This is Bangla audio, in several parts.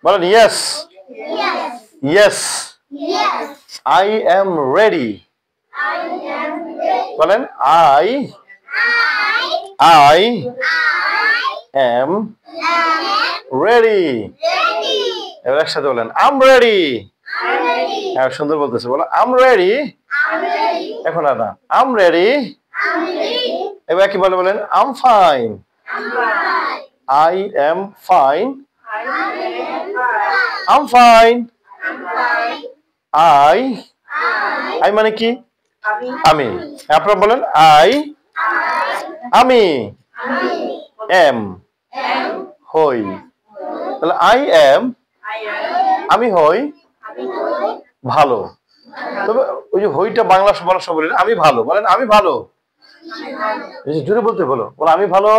বলেন yes yes I am ready বলেন আই এম রেডি এবার একসাথে বলেন আম রেডি হ্যাঁ সুন্দর বলতেছে বলো আম রেডি এখন আর না আম রেডি এবার কি বলে বলেন I'm fine I am fine I'm fine I মানে কি আমি আপনারা বলেন আমি এম হই তাহলে আই এম আমি হই ভালো তবে ওই যে হইটা বাংলা বলার সময় বলেন আমি ভালো বলেন আমি ভালো জোরে বলতে বলো আমি ভালো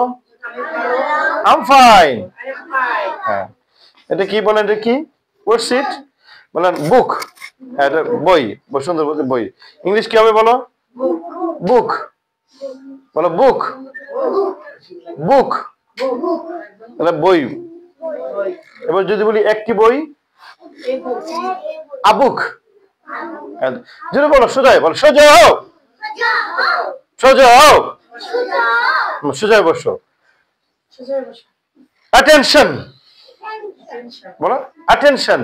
আম ফাইন হ্যাঁ এটা কি বলেন এটা কি হোয়াটস ইট বলেন বুক হ্যাঁ এটা বই সুন্দর বলতে বই ইংলিশ কি হবে বলো বুক বলো বুক বুক তাহলে বই এবার যদি বলি একটি বই আবুক যদি বলো সোজাই বলো সোজাও সোজাও সোজাই বসো অ্যাটেনশন বলো অ্যাটেনশন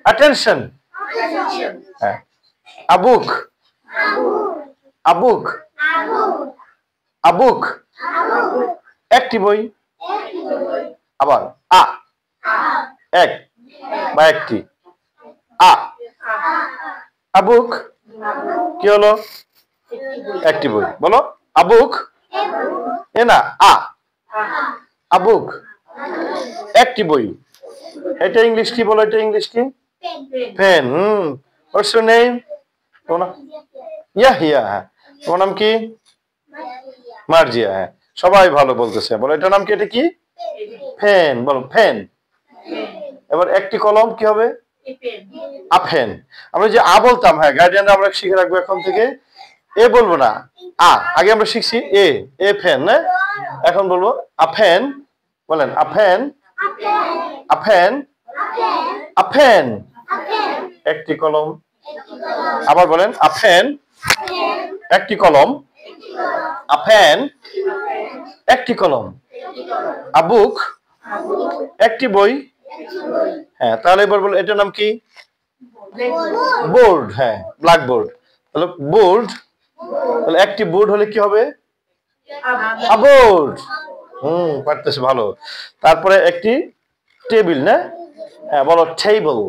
অ্যাটেনশন হ্যাঁ আবুক আবুক আবুক একটি বই আবার এক বা একটি আবুক কি হলো একটি বই বলো আবুক এ না আবুক একটি বই এটা ইংলিশ কি বলো এটা ইংলিশ কি pen what's your name Yahya তোমার নাম কি মার্জিয়া হ্যাঁ সবাই ভালো বলতেছে বলো এটার নাম কি এটা কি পেন বলো পেন এবার একটি কলম কি হবে আপেন আমরা যে বলতাম হ্যাঁ গার্ডিয়ানরা আমরা শিখে রাখবো এখন থেকে এ বলবো না আগে আমরা শিখছি এ ফেন না এখন বলবো আপেন বলেন আপেন আপেন আপেন একটি কলম আবার বলেন আপেন একটি কলম আপেন একটি কলম আবুক একটি বই হ্যাঁ তাহলে এবার বলো এটার নাম কি বোর্ড হ্যাঁ ব্ল্যাকবোর্ড তাহলে বোর্ড তাহলে একটি বোর্ড হলে কি হবে বোর্ড পারতেছে ভালো তারপরে একটি টেবিল না হ্যাঁ বলো টেবিল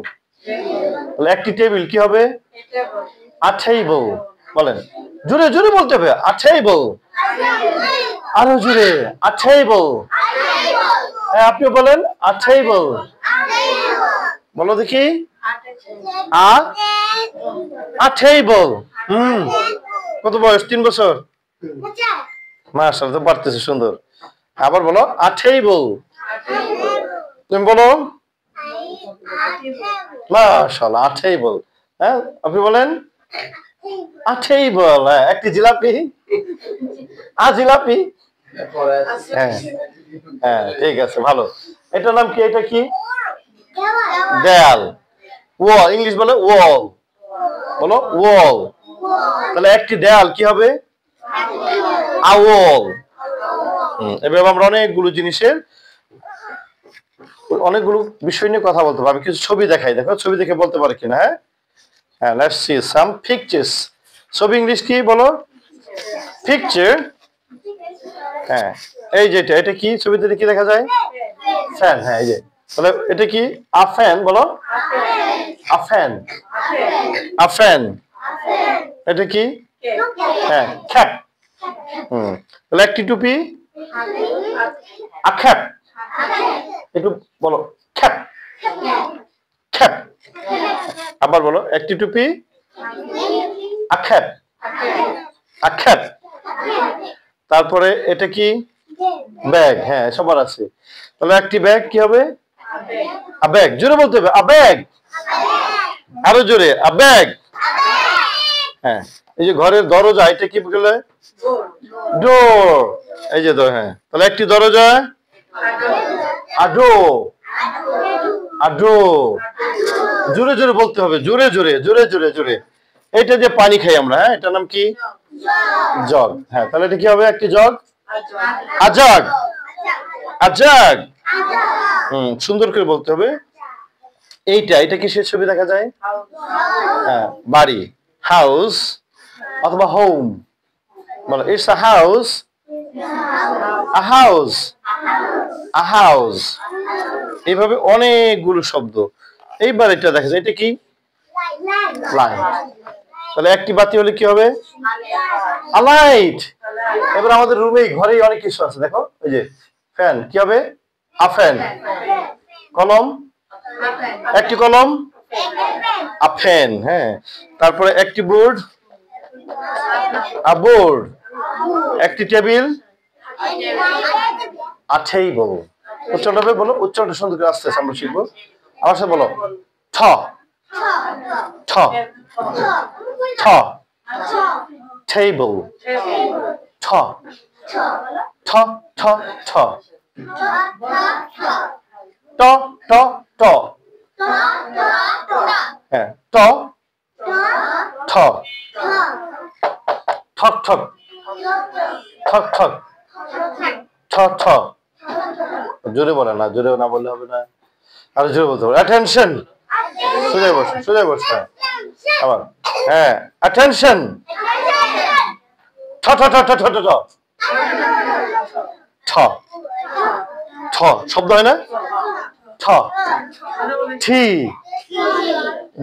তাহলে একটি টেবিল কি হবে টেবিল বলেন জোরে জোরে বলতে হবে টেবিল আরো জোরে টেবিল হ্যাঁ আপনি বলেন টেবিল বলো দেখি টেবিল কত বয়স 3 বছর মাশাআল্লাহ তো পারতেছে সুন্দর আবার বলো টেবিল তুমি বলো মাশাআল্লাহ টেবিল হ্যাঁ আপনি বলেন টেবিল একটি জিলাপি জিলাপি হ্যাঁ হ্যাঁ ঠিক আছে ভালো এটার নাম কি এটা কি দেয়াল ওয়াল ইংলিশ বলে ওয়াল বলো ওয়াল তাহলে একটি দেয়াল কি হবে ওয়াল এভাবে আমরা অনেকগুলো জিনিসের অনেকগুলো বিষয় নিয়ে কথা বলতে পারবো কিছু ছবি দেখাই দেখো ছবি দেখে বলতে পারে কিনা হ্যাঁ লেটস সি সাম পিকচার্স ছবি ইংলিশ কি বলো পিকচার হ্যাঁ এই যেটা এটা কি ছবিতে কি দেখা যায় ফ্যান হ্যাঁ এই যে তাহলে এটা কি ফ্যান বলো ফ্যান ফ্যান এটা কি হ্যাঁ ক্যাপ তাহলে একটি টুপি ক্যাপ একটু বলো ক্যাপ ক্যাপ আবার বলো একটি টুপি ক্যাপ ক্যাপ তারপরে এটা কি ব্যাগ হ্যাঁ সবার আছে তাহলে একটি ব্যাগ কি হবে ব্যাগ জোরে বলতে হবে ব্যাগ আরো জোরে ব্যাগ হ্যাঁ এই যে ঘরের দরজা এটা কি বলে ডোর এই যে হ্যাঁ তাহলে একটি দরজা ডোর আড্রো। জোরে জোরে বলতে হবে, জোরে জোরে জোরে জোরে জোরে। এটা যে পানি খাই আমরা, হ্যাঁ, এটার নাম কি? জগ। হ্যাঁ, তাহলে এটা কি হবে? একটি জগ, আজগ। আজগ। সুন্দর করে বলতে হবে। এটা কিসের ছবি দেখা যায়? হ্যাঁ, বাড়ি, হাউস অথবা হোম। বলো, it's a house, a house, a house. এইভাবে অনেকগুলো শব্দ। এইবার এটা দেখা যায়, এটা কি? লাইট। তাহলে একটি বাতি হলে কি হবে? আ লাইট। এবার আমাদের রুমেই ঘরেই অনেক কিছু আছে, দেখো, ওই যে ফ্যান, কি হবে? আ ফ্যান। কলম, একটি কলম, আ ফ্যান। হ্যাঁ, তারপরে একটি বোর্ড, আ বোর্ড। একটি টেবিল, আ টেবল। উচ্চারণ হবে, বলো, উচ্চারণটা সুন্দর করে আস্তে আস্তে আমরা শিখবো। আমার সাথে বলো, ঠ ঠ ঠ, টেবল, ঠ ঠ ঠ ঠ, ট ট ট, হ্যাঁ, ট ঠ, ঠক ঠক, ঠক ঠক, ঠ ঠ। জোরে বলে না, জোরে না বললে হবে না, আর জোরে বলতে হবে। অ্যাটেনশন, সোজা বসো, সোজা বসো। আবার, হ্যাঁ, অ্যাটেনশন, ঠ ঠ ঠ ঠ ঠ ঠ, ঠ ঠ, শব্দ হয় না? ঠ, ঠি।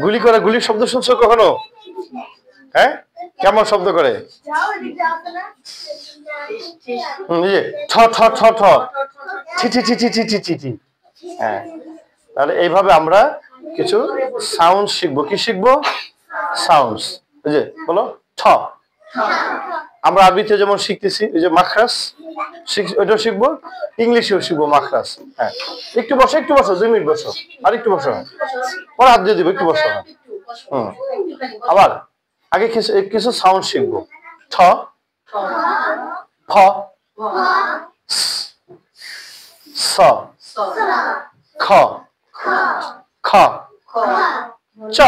গুলি করা, গুলির শব্দ শুনছো কখনো? হ্যাঁ, কেমন শব্দ করে? ঠ ঠ ঠ ঠ, ঠি ঠি ঠি ঠি ঠি ঠি ঠি ঠি। হ্যাঁ, তাহলে এইভাবে আমরা কিছু সাউন্ড শিখবো। কি শিখবো? সাউন্ডস। এই যে বলো, ঠ। আমরা আরবিতে যেমন শিখতেছি, এই যে মাখরাস, ওইটাও শিখবো, ইংলিশেও শিখবো মাখরাস। হ্যাঁ, একটু বসো, একটু বসো, 2 মিনিট বসো, আর একটু বসো, পরে হাত দিয়ে দিবো, একটু বসো। আবার আগে কিছু কিছু সাউন্ড শিখবো। ঠ, ফ, স, খ, খ, চ,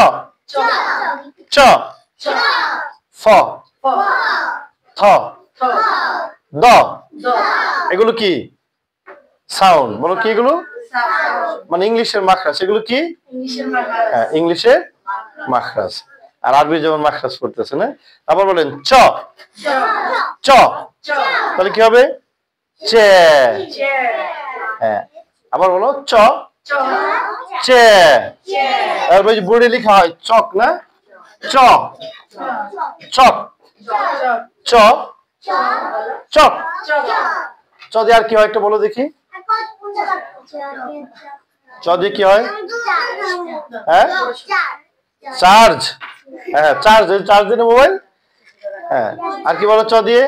চ, ফ, থ, দ। এগুলো কি? সাউন্ড। বলো, কি এগুলো? মানে ইংলিশের মাখরাজ। এগুলো কি? হ্যাঁ, ইংলিশের মাখরাজ। আর আরবি যেমন মাখরাজ করতেছে না। আবার বলেন, চ চ, তাহলে কি হবে? চে। হ্যাঁ, আবার বলো, চ চে। তারপরে বোর্ডে লেখা হয় চক, না? চক, চক, চ চক। চ দিয়ে আর কি হয় একটা বলো দেখি। চ দিয়ে কি হয়? হ্যাঁ, চার্জ। হ্যাঁ, চার্জ, চার্জ দিলে মোবাইল। হ্যাঁ, আর কি বলো চ দিয়ে?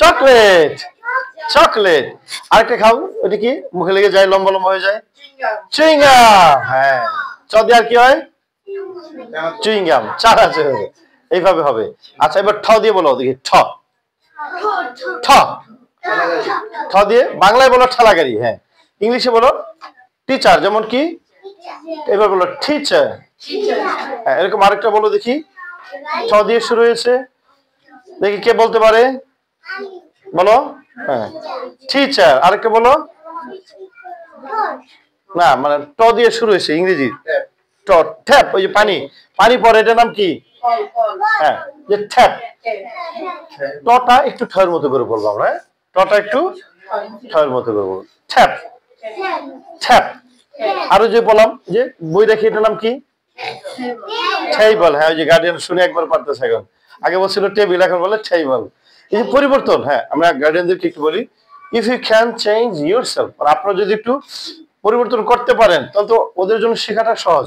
Chocolate, chocolate. আরেকটা খাও, ওইটা কি? মুখে লেগে যায়, লম্বা লম্বা হয়ে যায়, চুইংগাম। হ্যাঁ, চ দিয়ে আর কি হয়? চুইংগাম। চার আছে, এইভাবে হবে। আচ্ছা, এবার ঠ দিয়ে বলো দেখি। ঠ, ঠ, ঠ দিয়ে বাংলায় বলো ঠেলাগাড়ি। হ্যাঁ, ইংলিশে বলো টিচার। যেমন কি? এবার বলো টিচার। হ্যাঁ, এরকম আরেকটা বলো দেখি, ঠ দিয়ে শুরু হয়েছে, দেখি কে বলতে পারে, বলো। হ্যাঁ, টিচার। আরেকটা বলো। না, মানে ট দিয়ে শুরু হয়েছে, ইংরেজি ট, ট্যাপ। ওই যে পানি, পানি পড়ে, এটার নাম কি? হ্যাঁ, যে ট্যাপ। টটা একটু ঠয়ের মতো করে বলবো আমরা। টটা একটু ঠয়ের মতো করে বলবো, ট্যাপ, ট্যাপ। আরো যে বললাম যে বই দেখি, এটার নাম কি? টেবিল। হ্যাঁ, ওই যে গার্ডিয়ান শুনে একবার পারতেছে এখন। আগে বলছিল টেবিল, এখন বলে টেবিল। এই যে পরিবর্তন। হ্যাঁ, আমরা গার্ডিয়ানদেরকে একটু বলি, if you can change yourself. আর আপনারা যদি একটু পরিবর্তন করতে পারেন, তাহলে তো ওদের জন্য শেখাটা সহজ।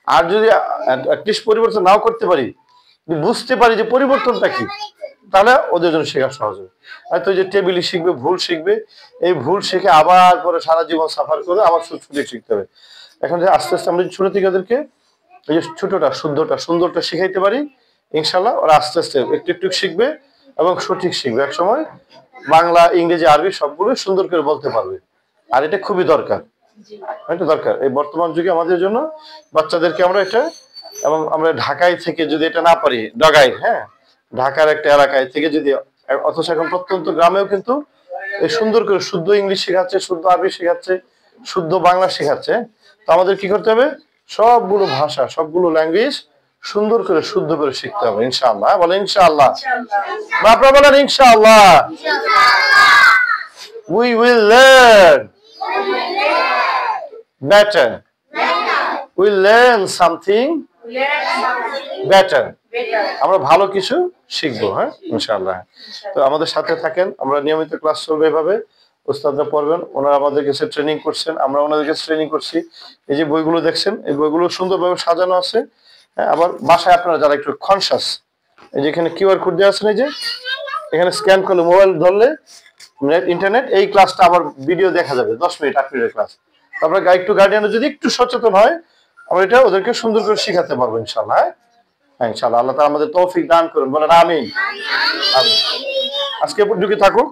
আর যদি অ্যাটলিস্ট পরিবর্তন নাও করতে পারি, বুঝতে পারি যে পরিবর্তনটা কি, তাহলে ওদের জন্য শেখা সহজ হবে। হয়তো যে টেবিলই শিখবে, ভুল শিখবে, এই ভুল শিখে আবার পরে সারা জীবন সাফার করে আবার সঠিক শিখতে হবে। এখন যে আস্তে আস্তে আমরা ছোট থেকে ওদেরকে এই যে ছোটটা, শুদ্ধটা, সুন্দরটা শিখাইতে পারি, ইনশাল্লাহ ওরা আস্তে আস্তে একটু একটু শিখবে এবং সঠিক শিখবে। এক সময় বাংলা, ইংরেজি, আরবি সবগুলো সুন্দর করে বলতে পারবে। আর এটা খুবই দরকার, এটা দরকার এই বর্তমান যুগে আমাদের জন্য। বাচ্চাদেরকে আমরা এটা, এবং আমরা ঢাকায় থেকে যদি এটা না পারি, ডগাই, হ্যাঁ, ঢাকার একটা এলাকায় থেকে যদি, অথচ এখন প্রত্যন্ত গ্রামেও কিন্তু এই সুন্দর করে শুদ্ধ ইংলিশ শেখাচ্ছে, শুদ্ধ আরবি শেখাচ্ছে, শুদ্ধ বাংলা শেখাচ্ছে। তো আমাদের কি করতে হবে, সবগুলো ভাষা, সবগুলো ল্যাঙ্গুয়েজ সুন্দর করে শুদ্ধ করে শিখতে হবে ইনশাআল্লাহ। বলে ইনশাআল্লাহ, আপনারা বলেন ইনশাআল্লাহ। We will learn better. We learn something better. আমরা ভালো কিছু শিখবো, হ্যাঁ ইনশাআল্লাহ। তো আমাদের সাথে থাকেন, আমরা নিয়মিত ক্লাস চলবে এভাবে, উস্তাদরা পড়বেন, ওনারা আমাদের কাছে ট্রেনিং করছেন, আমরা ওনাদের কাছে ট্রেনিং করছি। এই যে বইগুলো দেখছেন, এই বইগুলো সুন্দরভাবে সাজানো আছে, হ্যাঁ। আবার বাসায় আপনারা যারা একটু কনসাস, এই যে এখানে কিউআর কোড দেওয়া আছে, এই যে এখানে স্ক্যান করলে, মোবাইল ধরলে ইন্টারনেট, এই ক্লাসটা আবার ভিডিও দেখা যাবে, 10 মিনিট 8 মিনিটের ক্লাস। তারপরে একটু গার্ডিয়ানরা যদি একটু সচেতন হয়, আমরা এটা ওদেরকে সুন্দর করে শিখাতে পারবো ইনশাআল্লাহ। হ্যাঁ ইনশাআল্লাহ, আল্লাহ তাআলা আমাদের তৌফিক দান করুন, বলেন আমিন। আমিন। আজকে এতটুকু থাকুক।